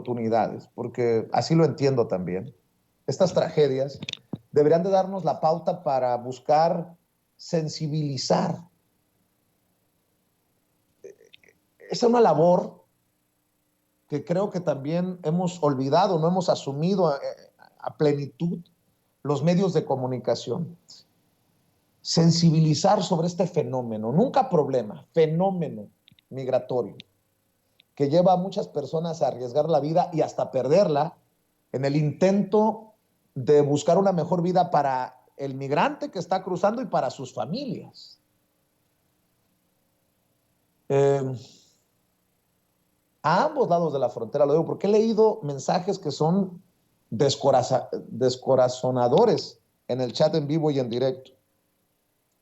oportunidades, porque así lo entiendo también. Estas tragedias deberían de darnos la pauta para buscar sensibilizar. Esa es una labor que creo que también hemos olvidado, no hemos asumido a plenitud los medios de comunicación. Sensibilizar sobre este fenómeno, nunca problema, fenómeno migratorio, que lleva a muchas personas a arriesgar la vida y hasta perderla en el intento de buscar una mejor vida para el migrante que está cruzando y para sus familias. A ambos lados de la frontera, lo digo porque he leído mensajes que son descorazonadores en el chat en vivo y en directo.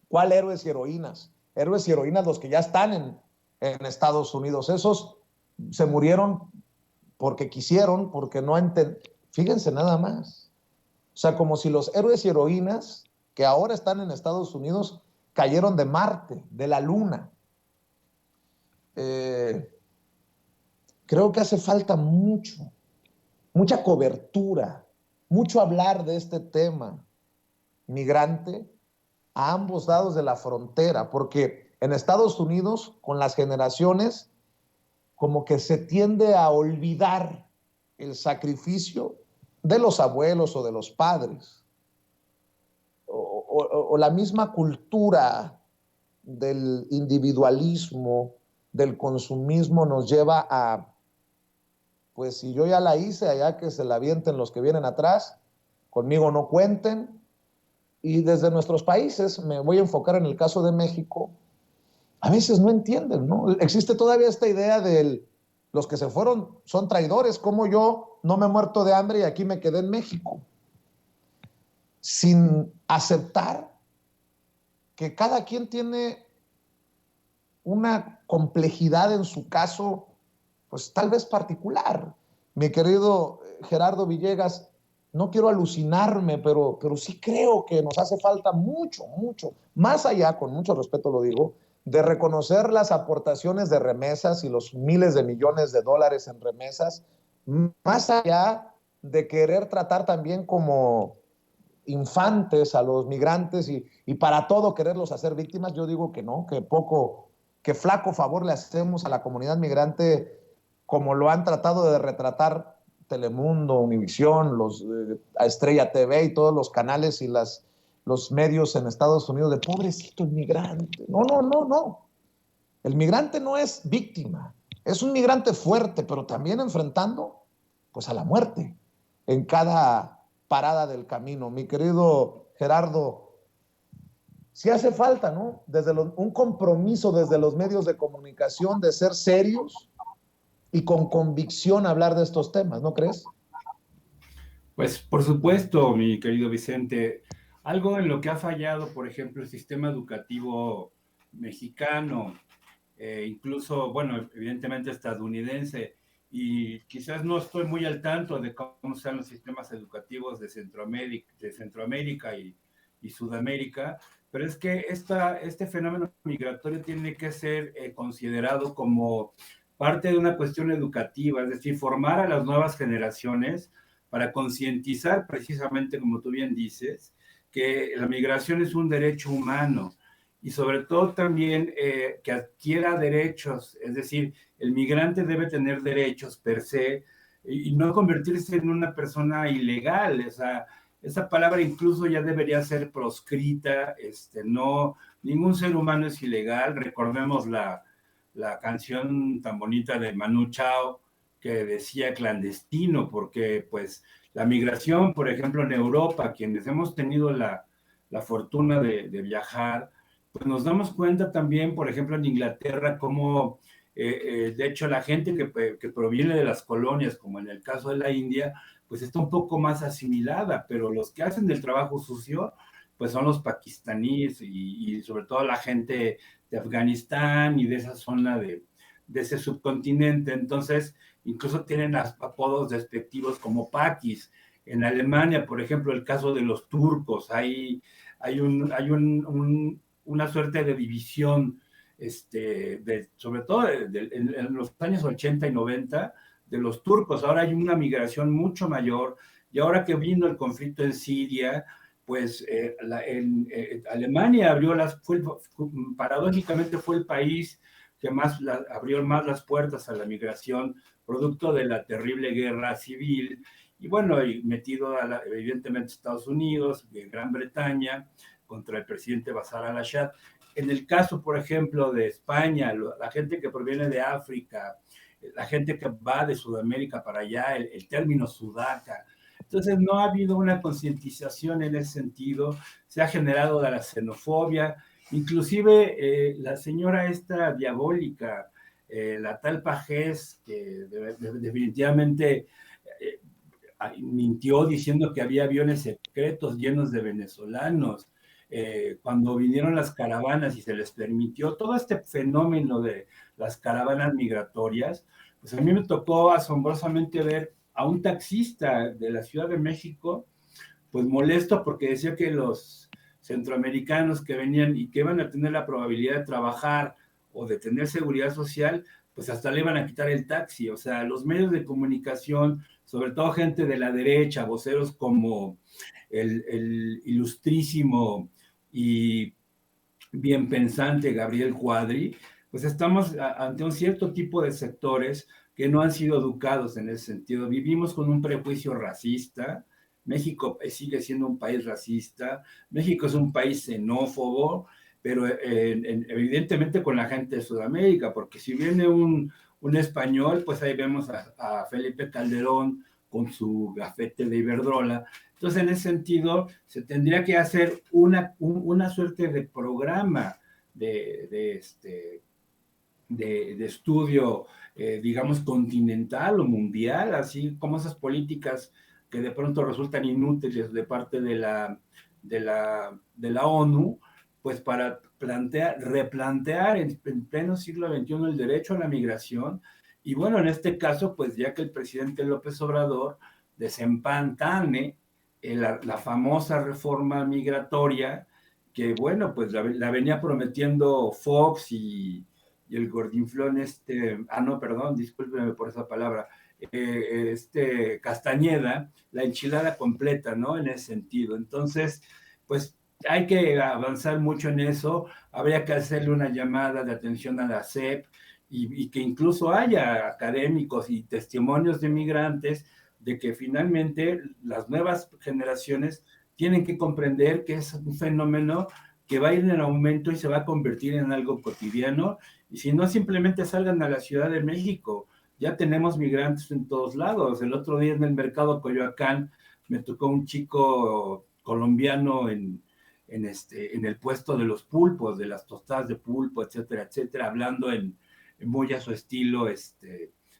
¿Cuál héroes y heroínas? Héroes y heroínas los que ya están en Estados Unidos. Esos se murieron porque quisieron, porque no entendieron. Fíjense nada más. O sea, como si los héroes y heroínas que ahora están en Estados Unidos cayeron de Marte, de la Luna. Creo que hace falta mucha cobertura, mucho hablar de este tema migrante a ambos lados de la frontera, porque en Estados Unidos, con las generaciones, como que se tiende a olvidar el sacrificio de los abuelos o de los padres, o la misma cultura del individualismo, del consumismo nos lleva a, pues si yo ya la hice, allá que se la avienten los que vienen atrás, conmigo no cuenten. Y desde nuestros países, me voy a enfocar en el caso de México, a veces no entienden, ¿no? Existe todavía esta idea de los que se fueron son traidores, como yo no me he muerto de hambre y aquí me quedé en México, sin aceptar que cada quien tiene una complejidad en su caso, pues tal vez particular. Mi querido Gerardo Villegas, no quiero alucinarme, pero sí creo que nos hace falta mucho, más allá, con mucho respeto lo digo, de reconocer las aportaciones de remesas y los miles de millones de dólares en remesas, más allá de querer tratar también como infantes a los migrantes y para todo quererlos hacer víctimas. Yo digo que no, que flaco favor le hacemos a la comunidad migrante como lo han tratado de retratar Telemundo, Univisión, a Estrella TV y todos los canales y los medios en Estados Unidos de pobrecito el migrante. No. El migrante no es víctima, es un migrante fuerte, pero también enfrentando pues a la muerte en cada parada del camino. Mi querido Gerardo, sí hace falta, ¿no? Un compromiso desde los medios de comunicación de ser serios y con convicción hablar de estos temas, ¿no crees? Pues por supuesto, mi querido Vicente, algo en lo que ha fallado, por ejemplo, el sistema educativo mexicano, incluso, bueno, evidentemente estadounidense, y quizás no estoy muy al tanto de cómo sean los sistemas educativos de Centroamérica y Sudamérica, pero es que este fenómeno migratorio tiene que ser considerado como parte de una cuestión educativa, es decir, formar a las nuevas generaciones para concientizar precisamente, como tú bien dices, que la migración es un derecho humano y sobre todo también que adquiera derechos, es decir, el migrante debe tener derechos per se y no convertirse en una persona ilegal. Esa palabra incluso ya debería ser proscrita, no, ningún ser humano es ilegal. Recordemos la canción tan bonita de Manu Chao que decía clandestino, porque pues la migración, por ejemplo, en Europa, quienes hemos tenido la fortuna de viajar, pues nos damos cuenta también, por ejemplo, en Inglaterra, cómo, de hecho, la gente que proviene de las colonias, como en el caso de la India, pues está un poco más asimilada, pero los que hacen el trabajo sucio, pues son los pakistaníes y sobre todo la gente de Afganistán y de esa zona de ese subcontinente. Entonces, incluso tienen apodos despectivos como paquis. En Alemania, por ejemplo, el caso de los turcos, hay una suerte de división, sobre todo en los años 80 y 90, de los turcos. Ahora hay una migración mucho mayor, y ahora que vino el conflicto en Siria, pues Alemania abrió paradójicamente fue el país que abrió más las puertas a la migración, producto de la terrible guerra civil, y bueno, y metido evidentemente Estados Unidos, Gran Bretaña, contra el presidente Bashar al-Assad. En el caso, por ejemplo, de España, la gente que proviene de África, la gente que va de Sudamérica para allá, el término sudaca. Entonces, no ha habido una concientización en ese sentido, se ha generado la xenofobia, inclusive la señora esta diabólica, la tal Pajés, que definitivamente mintió diciendo que había aviones secretos llenos de venezolanos. Cuando vinieron las caravanas y se les permitió todo este fenómeno de las caravanas migratorias, pues a mí me tocó asombrosamente ver a un taxista de la Ciudad de México, pues molesto porque decía que los centroamericanos que venían y que iban a tener la probabilidad de trabajar o de tener seguridad social, pues hasta le iban a quitar el taxi. O sea, los medios de comunicación, sobre todo gente de la derecha, voceros como el ilustrísimo y bien pensante Gabriel Cuadri, pues estamos ante un cierto tipo de sectores que no han sido educados en ese sentido. Vivimos con un prejuicio racista. México sigue siendo un país racista. México es un país xenófobo, pero evidentemente con la gente de Sudamérica, porque si viene un español, pues ahí vemos a Felipe Calderón con su gafete de Iberdrola. Entonces, en ese sentido, se tendría que hacer una suerte de programa de estudio, digamos, continental o mundial, así como esas políticas que de pronto resultan inútiles de parte de la ONU, pues para replantear en pleno siglo XXI el derecho a la migración. Y bueno, en este caso, pues ya que el presidente López Obrador desempantane la famosa reforma migratoria, que bueno, pues la venía prometiendo Fox y el gordinflón no, perdón, discúlpeme por esa palabra, Castañeda, la enchilada completa, ¿no? En ese sentido. Entonces, pues hay que avanzar mucho en eso, habría que hacerle una llamada de atención a la SEP y que incluso haya académicos y testimonios de migrantes de que finalmente las nuevas generaciones tienen que comprender que es un fenómeno que va a ir en aumento y se va a convertir en algo cotidiano, y si no, simplemente salgan a la Ciudad de México. Ya tenemos migrantes en todos lados. El otro día en el mercado Coyoacán me tocó un chico colombiano en el puesto de los pulpos, de las tostadas de pulpo, etcétera, etcétera, hablando muy a su estilo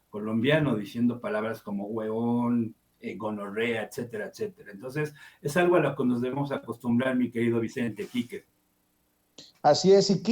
colombiano, diciendo palabras como huevón, gonorrea, etcétera, etcétera. Entonces, es algo a lo que nos debemos acostumbrar, mi querido Vicente Quique. Así es, y